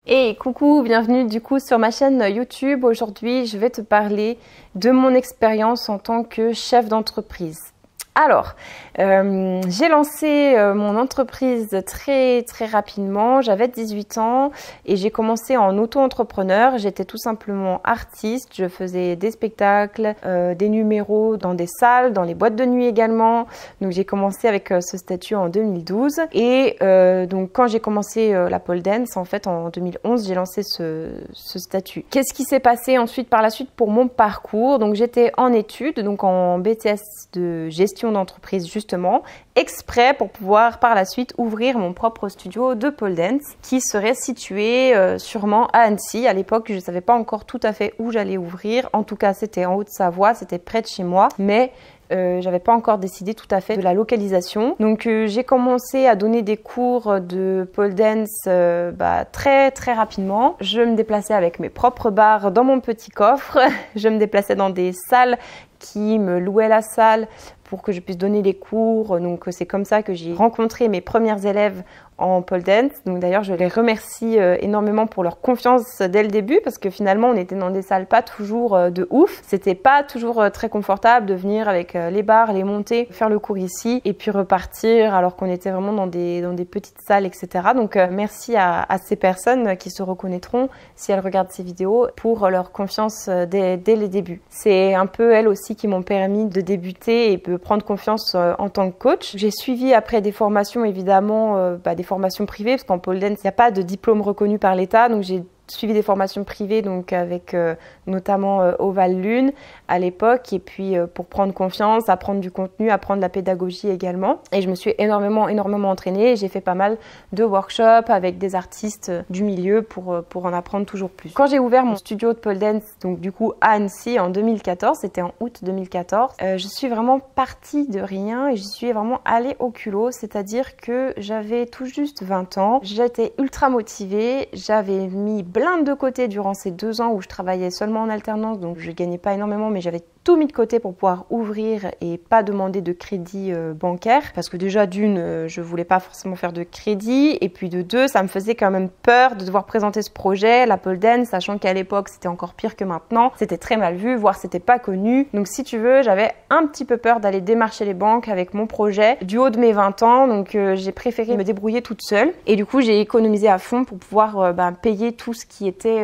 Et coucou, bienvenue du coup sur ma chaîne YouTube. Aujourd'hui, je vais te parler de mon expérience en tant que chef d'entreprise. Alors, j'ai lancé mon entreprise très rapidement, j'avais 18 ans et j'ai commencé en auto-entrepreneur. J'étais tout simplement artiste, je faisais des spectacles, des numéros dans des salles, dans les boîtes de nuit également. Donc j'ai commencé avec ce statut en 2012 et donc quand j'ai commencé la pole dance, en fait en 2011, j'ai lancé ce statut. Qu'est-ce qui s'est passé ensuite par la suite pour mon parcours? Donc j'étais en études, donc en BTS de gestion d'entreprise justement, exprès pour pouvoir par la suite ouvrir mon propre studio de pole dance qui serait situé sûrement à Annecy. À l'époque, je ne savais pas encore tout à fait où j'allais ouvrir. En tout cas, c'était en Haute-Savoie, c'était près de chez moi, mais j'avais pas encore décidé tout à fait de la localisation. Donc j'ai commencé à donner des cours de pole dance très rapidement. Je me déplaçais avec mes propres barres dans mon petit coffre. Je me déplaçais dans des salles qui me louaient la salle pour que je puisse donner les cours. Donc c'est comme ça que j'ai rencontré mes premières élèves en pole dance. Donc d'ailleurs je les remercie énormément pour leur confiance dès le début parce que finalement on était dans des salles pas toujours de ouf. C'était pas toujours très confortable de venir avec les barres, les monter, faire le cours ici et puis repartir alors qu'on était vraiment dans des petites salles, etc. Donc merci à ces personnes qui se reconnaîtront si elles regardent ces vidéos pour leur confiance dès les débuts. C'est un peu elles aussi qui m'ont permis de débuter et de prendre confiance en tant que coach. J'ai suivi après des formations évidemment, des formations privées parce qu'en pole dance il n'y a pas de diplôme reconnu par l'État, donc j'ai suivi des formations privées donc avec notamment Oval Lune à l'époque et puis pour prendre confiance, apprendre du contenu, apprendre la pédagogie également et je me suis énormément entraînée. J'ai fait pas mal de workshops avec des artistes du milieu pour en apprendre toujours plus. Quand j'ai ouvert mon studio de pole dance donc du coup à Annecy en 2014, c'était en août 2014, je suis vraiment partie de rien et j'y suis vraiment allée au culot, c'est-à-dire que j'avais tout juste 20 ans, j'étais ultra motivée, j'avais mis blinde de côté durant ces 2 ans où je travaillais seulement en alternance, donc je gagnais pas énormément mais j'avais tout mis de côté pour pouvoir ouvrir et pas demander de crédit bancaire parce que déjà d'une je voulais pas forcément faire de crédit et puis de deux ça me faisait quand même peur de devoir présenter ce projet, la pole dance, sachant qu'à l'époque c'était encore pire que maintenant, c'était très mal vu, voire c'était pas connu. Donc si tu veux, j'avais un petit peu peur d'aller démarcher les banques avec mon projet du haut de mes 20 ans, donc j'ai préféré me débrouiller toute seule et du coup j'ai économisé à fond pour pouvoir payer tout ce qui était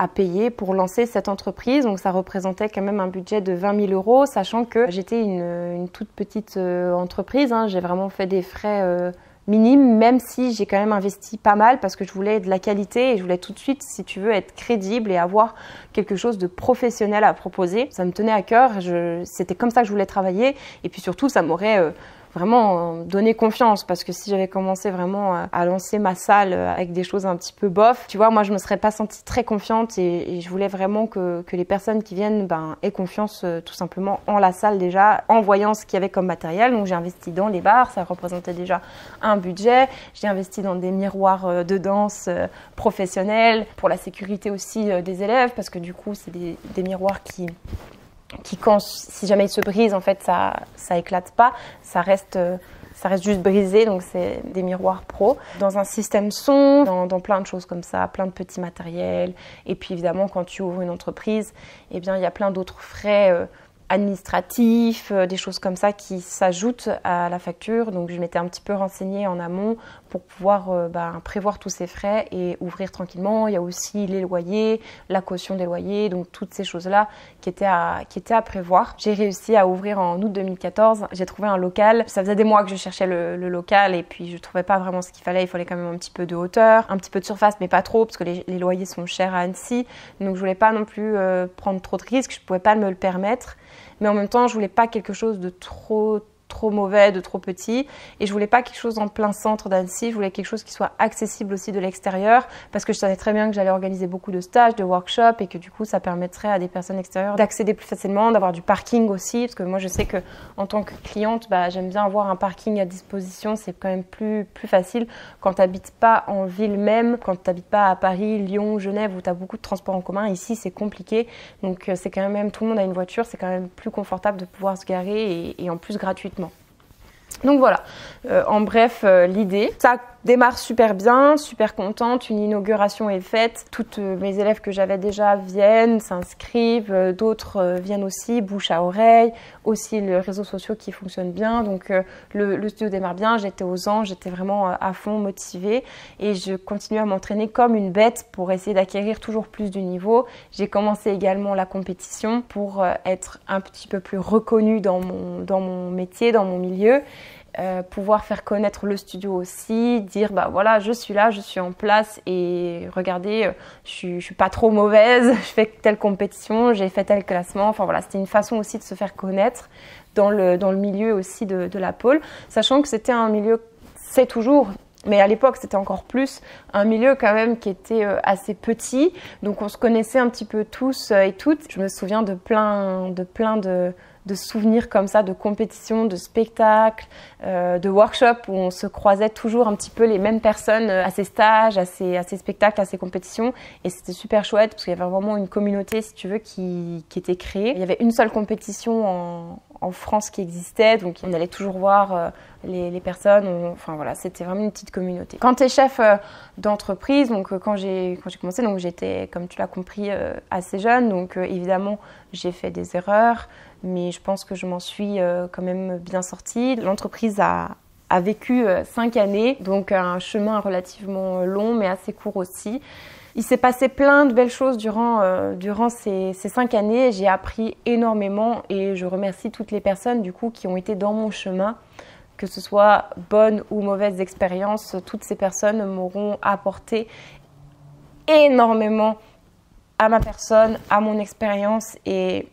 à payer pour lancer cette entreprise. Donc ça représentait quand même un budget de 20 000 €, sachant que j'étais une toute petite entreprise. J'ai vraiment fait des frais minimes, même si j'ai quand même investi pas mal parce que je voulais de la qualité et je voulais tout de suite, si tu veux, être crédible et avoir quelque chose de professionnel à proposer. Ça me tenait à cœur, c'était comme ça que je voulais travailler et puis surtout ça m'aurait vraiment donner confiance parce que si j'avais commencé vraiment à lancer ma salle avec des choses un petit peu bof, tu vois, moi je me serais pas sentie très confiante et je voulais vraiment que les personnes qui viennent aient confiance tout simplement en la salle déjà, en voyant ce qu'il y avait comme matériel. Donc j'ai investi dans les barres, ça représentait déjà un budget, j'ai investi dans des miroirs de danse professionnels pour la sécurité aussi des élèves parce que du coup c'est des miroirs qui quand, si jamais il se brise, en fait, ça éclate pas, ça reste juste brisé, donc c'est des miroirs pro. Dans un système son, dans plein de choses comme ça, plein de petits matériels. Et puis évidemment, quand tu ouvres une entreprise, eh bien, il y a plein d'autres frais administratifs, des choses comme ça qui s'ajoutent à la facture. Donc je m'étais un petit peu renseignée en amont pour pouvoir prévoir tous ces frais et ouvrir tranquillement. Il y a aussi les loyers, la caution des loyers, donc toutes ces choses-là qui étaient à prévoir. J'ai réussi à ouvrir en août 2014. J'ai trouvé un local. Ça faisait des mois que je cherchais le local et puis je trouvais pas vraiment ce qu'il fallait. Il fallait quand même un petit peu de hauteur, un petit peu de surface, mais pas trop parce que les loyers sont chers à Annecy. Donc je voulais pas non plus prendre trop de risques. Je pouvais pas me le permettre. Mais en même temps, je voulais pas quelque chose de trop mauvais, de trop petit. Et je voulais pas quelque chose en plein centre d'Annecy. Je voulais quelque chose qui soit accessible aussi de l'extérieur parce que je savais très bien que j'allais organiser beaucoup de stages, de workshops et que du coup, ça permettrait à des personnes extérieures d'accéder plus facilement, d'avoir du parking aussi. Parce que moi, je sais que en tant que cliente, j'aime bien avoir un parking à disposition. C'est quand même plus facile quand tu n'habites pas en ville même, quand tu n'habites pas à Paris, Lyon, Genève où tu as beaucoup de transports en commun. Ici, c'est compliqué. Donc, c'est quand même, tout le monde a une voiture. C'est quand même plus confortable de pouvoir se garer et en plus gratuitement. Donc voilà, en bref, l'idée. Ça démarre super bien, super contente, une inauguration est faite. Toutes mes élèves que j'avais déjà viennent, s'inscrivent, d'autres viennent aussi, bouche à oreille, aussi les réseaux sociaux qui fonctionnent bien. Donc le studio démarre bien, j'étais aux anges, j'étais vraiment à fond motivée et je continue à m'entraîner comme une bête pour essayer d'acquérir toujours plus du niveau. J'ai commencé également la compétition pour être un petit peu plus reconnue dans mon métier, dans mon milieu. Pouvoir faire connaître le studio aussi, dire bah voilà je suis là, je suis en place et regardez je suis pas trop mauvaise, je fais telle compétition, j'ai fait tel classement, enfin voilà c'était une façon aussi de se faire connaître dans le milieu aussi de la pole, sachant que c'était un milieu, c'est toujours, mais à l'époque c'était encore plus un milieu quand même qui était assez petit, donc on se connaissait un petit peu tous et toutes. Je me souviens de plein de souvenirs comme ça, de compétitions, de spectacles, de workshops où on se croisait toujours un petit peu les mêmes personnes à ces stages, à ces spectacles, à ces compétitions. Et c'était super chouette parce qu'il y avait vraiment une communauté, si tu veux, qui était créée. Il y avait une seule compétition en France qui existait, donc on allait toujours voir les personnes. Enfin voilà, c'était vraiment une petite communauté. Quand tu es chef d'entreprise, donc quand j'ai commencé, donc j'étais, comme tu l'as compris, assez jeune, donc évidemment j'ai fait des erreurs, mais je pense que je m'en suis quand même bien sortie. L'entreprise a vécu 5 années, donc un chemin relativement long mais assez court aussi. Il s'est passé plein de belles choses durant ces 5 années. J'ai appris énormément et je remercie toutes les personnes du coup qui ont été dans mon chemin, que ce soit bonnes ou mauvaises expériences. Toutes ces personnes m'auront apporté énormément à ma personne, à mon expérience et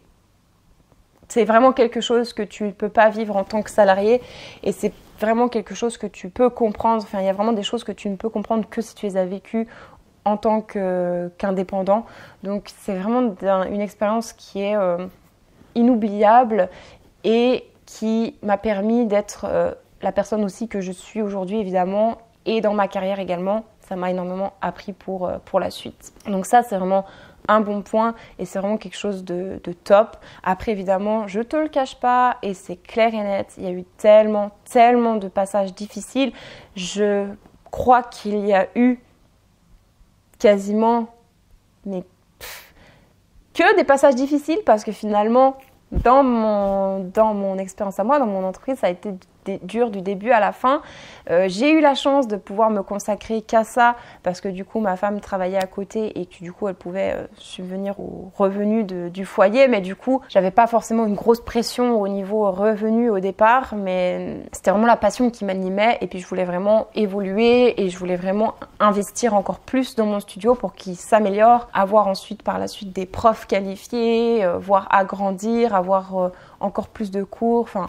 c'est vraiment quelque chose que tu ne peux pas vivre en tant que salarié et c'est vraiment quelque chose que tu peux comprendre. Enfin, il y a vraiment des choses que tu ne peux comprendre que si tu les as vécues en tant qu'indépendant. Donc c'est vraiment une expérience qui est inoubliable et qui m'a permis d'être la personne aussi que je suis aujourd'hui évidemment et dans ma carrière également. Ça m'a énormément appris pour la suite. Donc ça c'est vraiment un bon point et c'est vraiment quelque chose de top. Après évidemment je te le cache pas et c'est clair et net, il y a eu tellement de passages difficiles. Je crois qu'il y a eu quasiment que des passages difficiles parce que finalement dans mon expérience à moi, dans mon entreprise, ça a été dur du début à la fin. J'ai eu la chance de pouvoir me consacrer qu'à ça parce que du coup ma femme travaillait à côté et que du coup elle pouvait subvenir aux revenus du foyer, mais du coup j'avais pas forcément une grosse pression au niveau revenu au départ, mais c'était vraiment la passion qui m'animait et puis je voulais vraiment évoluer et je voulais vraiment investir encore plus dans mon studio pour qu'il s'améliore, avoir ensuite par la suite des profs qualifiés, voir agrandir, avoir encore plus de cours, enfin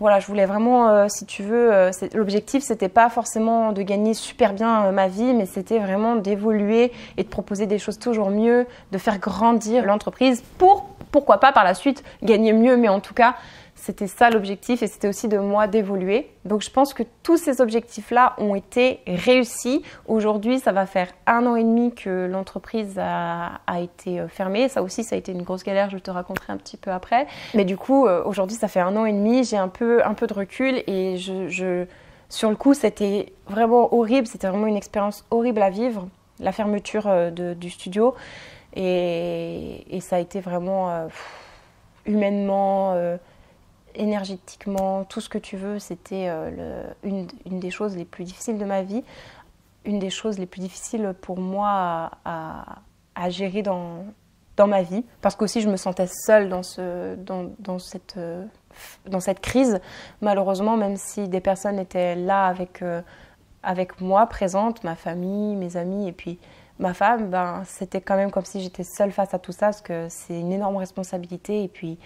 voilà, je voulais vraiment, si tu veux, l'objectif c'était pas forcément de gagner super bien ma vie, mais c'était vraiment d'évoluer et de proposer des choses toujours mieux, de faire grandir l'entreprise pour, pourquoi pas par la suite, gagner mieux, mais en tout cas, c'était ça l'objectif et c'était aussi de moi d'évoluer. Donc je pense que tous ces objectifs-là ont été réussis. Aujourd'hui, ça va faire 1 an et demi que l'entreprise a été fermée. Ça aussi, ça a été une grosse galère, je te raconterai un petit peu après. Mais du coup, aujourd'hui, ça fait 1 an et demi, j'ai un peu de recul et sur le coup, c'était vraiment horrible. C'était vraiment une expérience horrible à vivre, la fermeture du studio. Et ça a été vraiment humainement... énergétiquement, tout ce que tu veux, c'était une des choses les plus difficiles de ma vie, une des choses les plus difficiles pour moi à gérer dans ma vie, parce qu'aussi je me sentais seule dans cette crise, malheureusement, même si des personnes étaient là avec moi, présentes, ma famille, mes amis et puis ma femme, ben, c'était quand même comme si j'étais seule face à tout ça, parce que c'est une énorme responsabilité et puis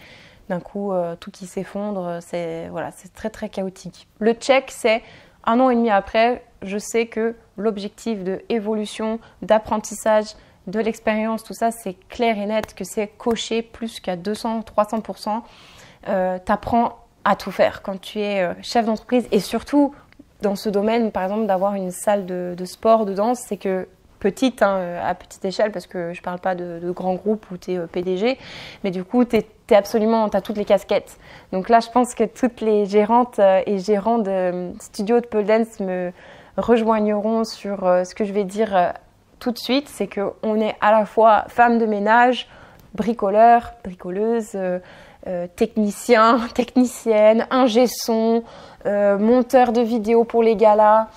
d'un coup, tout qui s'effondre, c'est très chaotique. Le check, c'est 1 an et demi après, je sais que l'objectif de évolution, d'apprentissage, de l'expérience, tout ça, c'est clair et net, que c'est coché plus qu'à 200-300%. T'apprends à tout faire quand tu es chef d'entreprise et surtout dans ce domaine, par exemple, d'avoir une salle de sport, de danse, c'est que petite, hein, à petite échelle, parce que je parle pas de grands groupes où tu es PDG, mais du coup, tu as toutes les casquettes. Donc là, je pense que toutes les gérantes et gérants de studios de pole dance me rejoigneront sur ce que je vais dire tout de suite, c'est qu'on est à la fois femme de ménage, bricoleur, bricoleuse, technicien, technicienne, ingé son, monteur de vidéos pour les galas,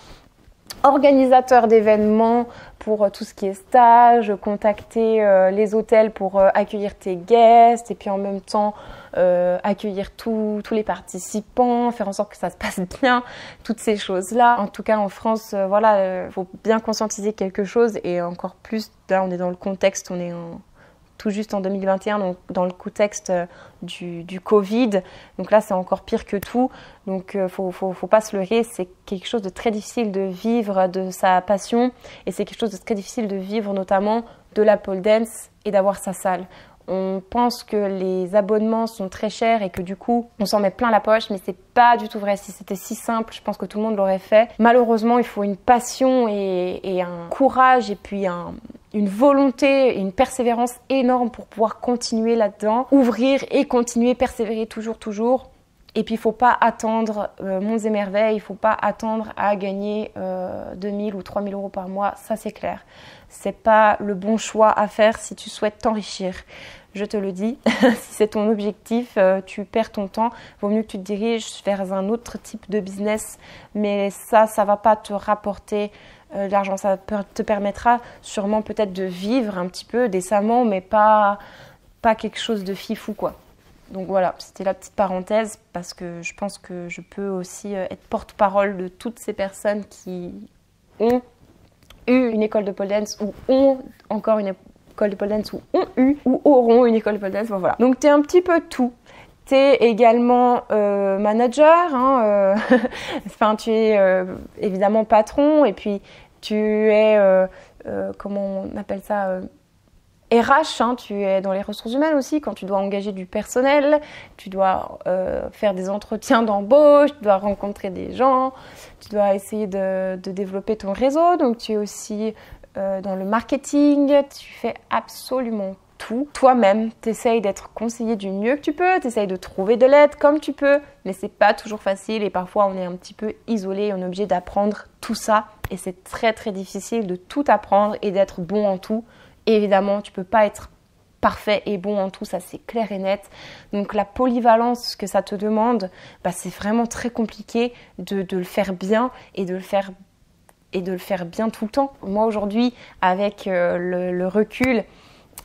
organisateur d'événements pour tout ce qui est stage, contacter les hôtels pour accueillir tes guests et puis en même temps accueillir tous les participants, faire en sorte que ça se passe bien, toutes ces choses-là. En tout cas en France, voilà, faut bien conscientiser quelque chose et encore plus, là on est dans le contexte, on est tout juste en 2021, donc dans le contexte du Covid. Donc là, c'est encore pire que tout. Donc, faut pas se leurrer. C'est quelque chose de très difficile de vivre de sa passion. Et c'est quelque chose de très difficile de vivre notamment de la pole dance et d'avoir sa salle. On pense que les abonnements sont très chers et que du coup, on s'en met plein la poche, mais c'est pas du tout vrai. Si c'était si simple, je pense que tout le monde l'aurait fait. Malheureusement, il faut une passion et un courage et puis une volonté et une persévérance énorme pour pouvoir continuer là-dedans, ouvrir et continuer, persévérer toujours. Et puis, il ne faut pas attendre monts et merveilles, il ne faut pas attendre à gagner 2000 ou 3000 euros par mois, ça c'est clair. Ce n'est pas le bon choix à faire si tu souhaites t'enrichir. Je te le dis, si c'est ton objectif, tu perds ton temps, vaut mieux que tu te diriges vers un autre type de business. Mais ça ne va pas te rapporter de l'argent. Ça te permettra sûrement peut-être de vivre un petit peu décemment, mais pas quelque chose de fifou, quoi. Donc voilà, c'était la petite parenthèse parce que je pense que je peux aussi être porte-parole de toutes ces personnes qui ont eu une école de pole dance ou ont encore une école de pole dance ou ont eu ou auront une école de pole dance. Bon, voilà. Donc tu es un petit peu tout. Tu es également manager, hein, enfin tu es évidemment patron et puis tu es, comment on appelle ça RH, hein, tu es dans les ressources humaines aussi quand tu dois engager du personnel, tu dois faire des entretiens d'embauche, tu dois rencontrer des gens, tu dois essayer de développer ton réseau, donc tu es aussi dans le marketing, tu fais absolument tout. Toi-même, tu essayes d'être conseillé du mieux que tu peux, tu essayes de trouver de l'aide comme tu peux, mais c'est pas toujours facile et parfois on est un petit peu isolé, on est obligé d'apprendre tout ça et c'est très très difficile de tout apprendre et d'être bon en tout. Évidemment, tu ne peux pas être parfait et bon en tout, ça c'est clair et net. Donc la polyvalence que ça te demande, c'est vraiment très compliqué de le faire bien et de le faire bien tout le temps. Moi aujourd'hui, avec le recul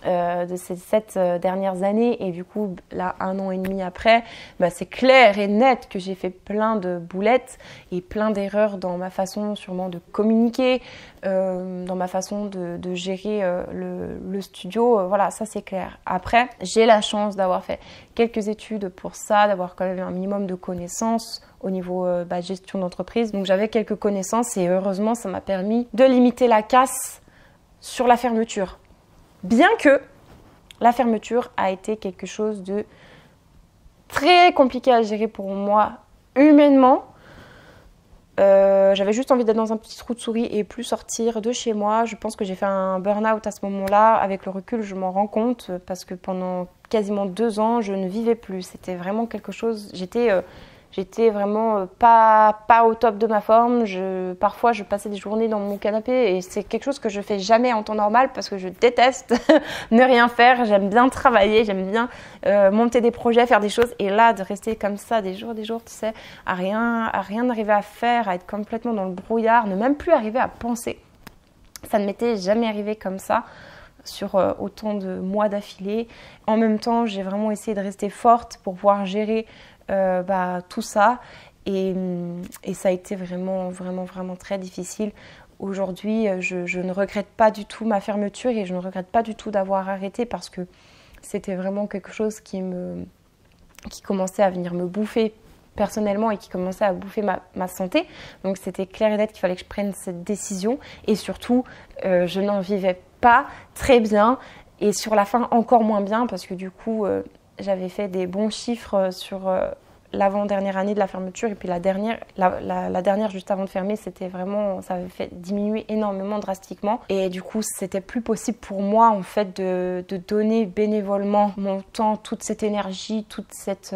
de ces 7 dernières années et du coup là 1 an et demi après, c'est clair et net que j'ai fait plein de boulettes et plein d'erreurs dans ma façon sûrement de communiquer, dans ma façon de gérer le studio, voilà, ça c'est clair. Après, j'ai la chance d'avoir fait quelques études pour ça, d'avoir quand même un minimum de connaissances au niveau gestion d'entreprise, donc j'avais quelques connaissances et heureusement ça m'a permis de limiter la casse sur la fermeture. Bien que la fermeture a été quelque chose de très compliqué à gérer pour moi humainement. J'avais juste envie d'être dans un petit trou de souris et plus sortir de chez moi. Je pense que j'ai fait un burn-out à ce moment-là. Avec le recul, je m'en rends compte parce que pendant quasiment 2 ans, je ne vivais plus. C'était vraiment quelque chose... J'étais vraiment pas au top de ma forme. Parfois, je passais des journées dans mon canapé et c'est quelque chose que je fais jamais en temps normal parce que je déteste ne rien faire. J'aime bien travailler, j'aime bien monter des projets, faire des choses. Et là, de rester comme ça des jours, tu sais, à rien arriver à faire, à être complètement dans le brouillard, ne même plus arriver à penser. Ça ne m'était jamais arrivé comme ça sur autant de mois d'affilée. En même temps, j'ai vraiment essayé de rester forte pour pouvoir gérer tout ça et ça a été vraiment très difficile. Aujourd'hui, je ne regrette pas du tout ma fermeture et je ne regrette pas du tout d'avoir arrêté parce que c'était vraiment quelque chose qui commençait à venir me bouffer personnellement et qui commençait à bouffer ma santé. Donc c'était clair et net qu'il fallait que je prenne cette décision et surtout je n'en vivais pas très bien et sur la fin encore moins bien parce que du coup j'avais fait des bons chiffres sur l'avant-dernière année de la fermeture et puis la dernière juste avant de fermer, c'était vraiment, ça avait fait diminuer énormément drastiquement. Et du coup, c'était plus possible pour moi en fait de donner bénévolement mon temps, toute cette énergie, toute cette...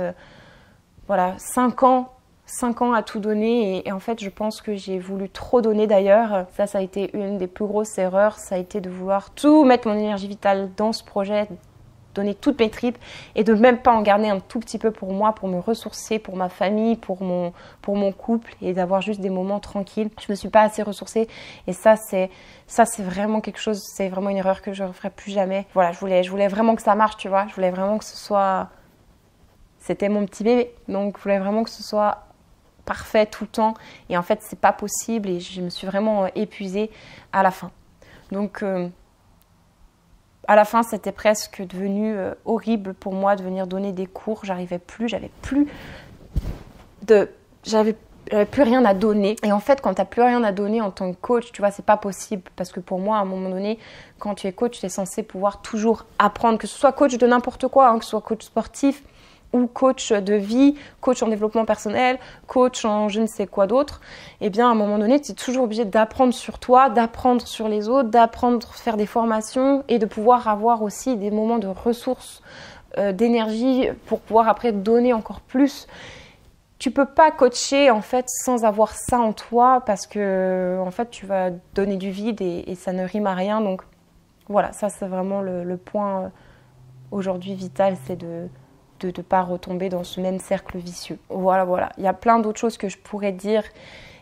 voilà, 5 ans à tout donner et en fait je pense que j'ai voulu trop donner d'ailleurs. Ça a été une des plus grosses erreurs, ça a été de vouloir tout mettre mon énergie vitale dans ce projet, donner toutes mes tripes et de même pas en garder un tout petit peu pour moi, pour me ressourcer, pour ma famille, pour mon couple et d'avoir juste des moments tranquilles. Je me suis pas assez ressourcée et ça c'est vraiment quelque chose, c'est vraiment une erreur que je ne referai plus jamais. Voilà, je voulais vraiment que ça marche, tu vois, je voulais vraiment que ce soit... C'était mon petit bébé, donc je voulais vraiment que ce soit parfait tout le temps et en fait c'est pas possible et je me suis vraiment épuisée à la fin. Donc à la fin c'était presque devenu horrible pour moi de venir donner des cours, j'avais plus rien à donner. Et en fait, quand tu n'as plus rien à donner en tant que coach, tu vois, c'est pas possible. Parce que pour moi, à un moment donné, quand tu es coach, tu es censé pouvoir toujours apprendre, que ce soit coach de n'importe quoi, hein, que ce soit coach sportif ou coach de vie, coach en développement personnel, coach en je ne sais quoi d'autre. Eh bien, à un moment donné, tu es toujours obligé d'apprendre sur toi, d'apprendre sur les autres, d'apprendre à faire des formations et de pouvoir avoir aussi des moments de ressources, d'énergie pour pouvoir après donner encore plus. Tu peux pas coacher en fait sans avoir ça en toi parce que en fait tu vas donner du vide et ça ne rime à rien. Donc voilà, ça c'est vraiment le point aujourd'hui vital, c'est de ne pas retomber dans ce même cercle vicieux. Voilà. Il y a plein d'autres choses que je pourrais dire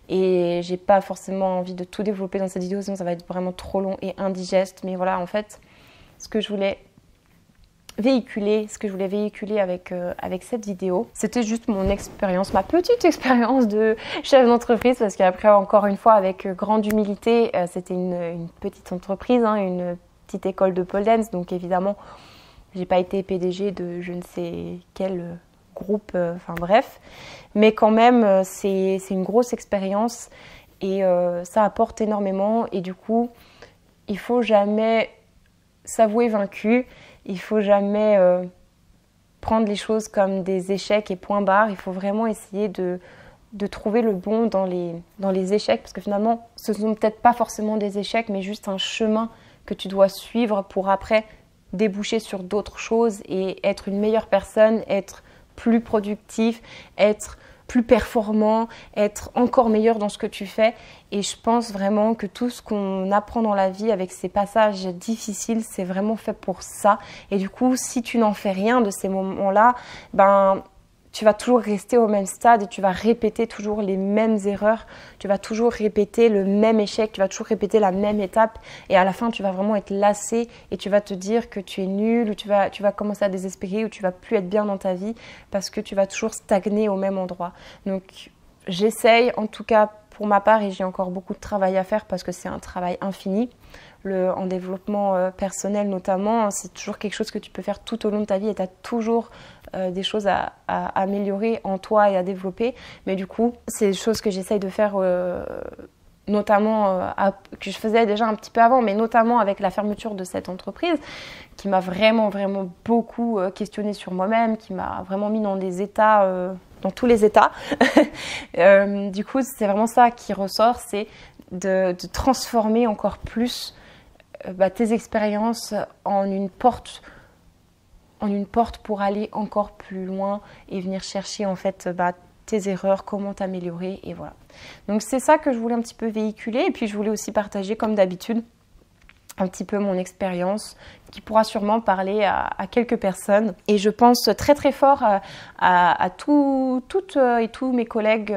et j'ai pas forcément envie de tout développer dans cette vidéo, sinon ça va être vraiment trop long et indigeste. Mais voilà, en fait, ce que je voulais véhiculer avec cette vidéo, c'était juste mon expérience, ma petite expérience de chef d'entreprise, parce qu'après, encore une fois, avec grande humilité, c'était une petite entreprise, hein, une petite école de pole dance, donc évidemment, j'ai pas été PDG de je ne sais quel groupe, enfin bref, mais quand même, c'est une grosse expérience et ça apporte énormément et du coup, il faut jamais s'avouer vaincu. Il ne faut jamais prendre les choses comme des échecs et point barre. Il faut vraiment essayer de trouver le bon dans les échecs. Parce que finalement, ce ne sont peut-être pas forcément des échecs, mais juste un chemin que tu dois suivre pour après déboucher sur d'autres choses et être une meilleure personne, être plus productif, être plus performant, être encore meilleur dans ce que tu fais. Et je pense vraiment que tout ce qu'on apprend dans la vie avec ces passages difficiles, c'est vraiment fait pour ça. Et du coup, si tu n'en fais rien de ces moments-là, tu vas toujours rester au même stade et tu vas répéter toujours les mêmes erreurs, tu vas toujours répéter le même échec, tu vas toujours répéter la même étape et à la fin tu vas vraiment être lassé et tu vas te dire que tu es nul ou tu vas commencer à désespérer ou tu vas plus être bien dans ta vie parce que tu vas toujours stagner au même endroit. Donc j'essaye en tout cas pour ma part et j'ai encore beaucoup de travail à faire parce que c'est un travail infini. En développement personnel notamment, c'est toujours quelque chose que tu peux faire tout au long de ta vie et tu as toujours des choses à améliorer en toi et à développer. Mais du coup, c'est des choses que j'essaye de faire notamment, que je faisais déjà un petit peu avant, mais notamment avec la fermeture de cette entreprise qui m'a vraiment beaucoup questionné sur moi-même, qui m'a vraiment mis dans des états... dans tous les états. Du coup, c'est vraiment ça qui ressort, c'est de transformer encore plus tes expériences en une porte pour aller encore plus loin et venir chercher en fait tes erreurs, comment t'améliorer et voilà. Donc c'est ça que je voulais un petit peu véhiculer et puis je voulais aussi partager comme d'habitude un petit peu mon expérience qui pourra sûrement parler à quelques personnes. Et je pense très fort à toutes et tous mes collègues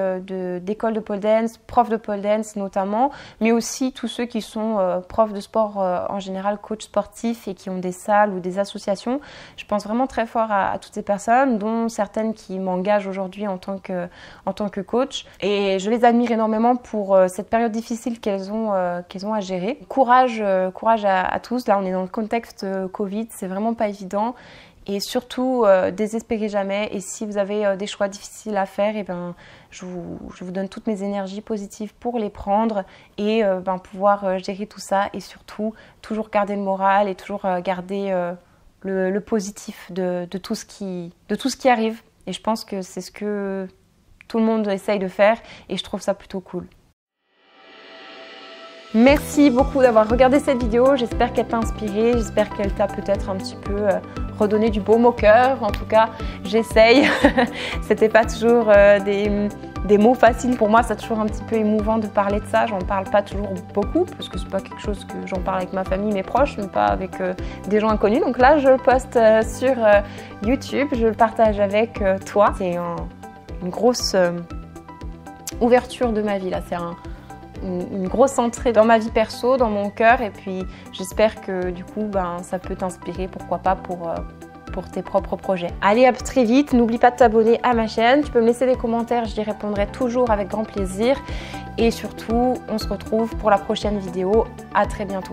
d'école de pole dance, profs de pole dance notamment, mais aussi tous ceux qui sont profs de sport en général, coachs sportifs et qui ont des salles ou des associations. Je pense vraiment très fort à toutes ces personnes, dont certaines qui m'engagent aujourd'hui en tant que coach. Et je les admire énormément pour cette période difficile qu'elles ont à gérer. Courage à tous. Là, on est dans le contexte Covid, c'est vraiment pas évident. Et surtout, désespérez jamais. Et si vous avez des choix difficiles à faire, je vous donne toutes mes énergies positives pour les prendre et pouvoir gérer tout ça. Et surtout, toujours garder le moral et toujours garder le positif de tout ce qui arrive. Et je pense que c'est ce que tout le monde essaye de faire et je trouve ça plutôt cool. Merci beaucoup d'avoir regardé cette vidéo, j'espère qu'elle t'a inspiré, j'espère qu'elle t'a peut-être un petit peu redonné du baume au cœur. En tout cas, j'essaye. C'était pas toujours des mots faciles pour moi, c'est toujours un petit peu émouvant de parler de ça. J'en parle pas toujours beaucoup parce que c'est pas quelque chose que j'en parle avec ma famille, mes proches, mais pas avec des gens inconnus. Donc là, je le poste sur YouTube, je le partage avec toi. C'est une grosse ouverture de ma vie là, c'est une grosse entrée dans ma vie perso, dans mon cœur, et puis j'espère que du coup ça peut t'inspirer, pourquoi pas pour tes propres projets. Allez, à très vite, n'oublie pas de t'abonner à ma chaîne, tu peux me laisser des commentaires, j'y répondrai toujours avec grand plaisir et surtout on se retrouve pour la prochaine vidéo. À très bientôt.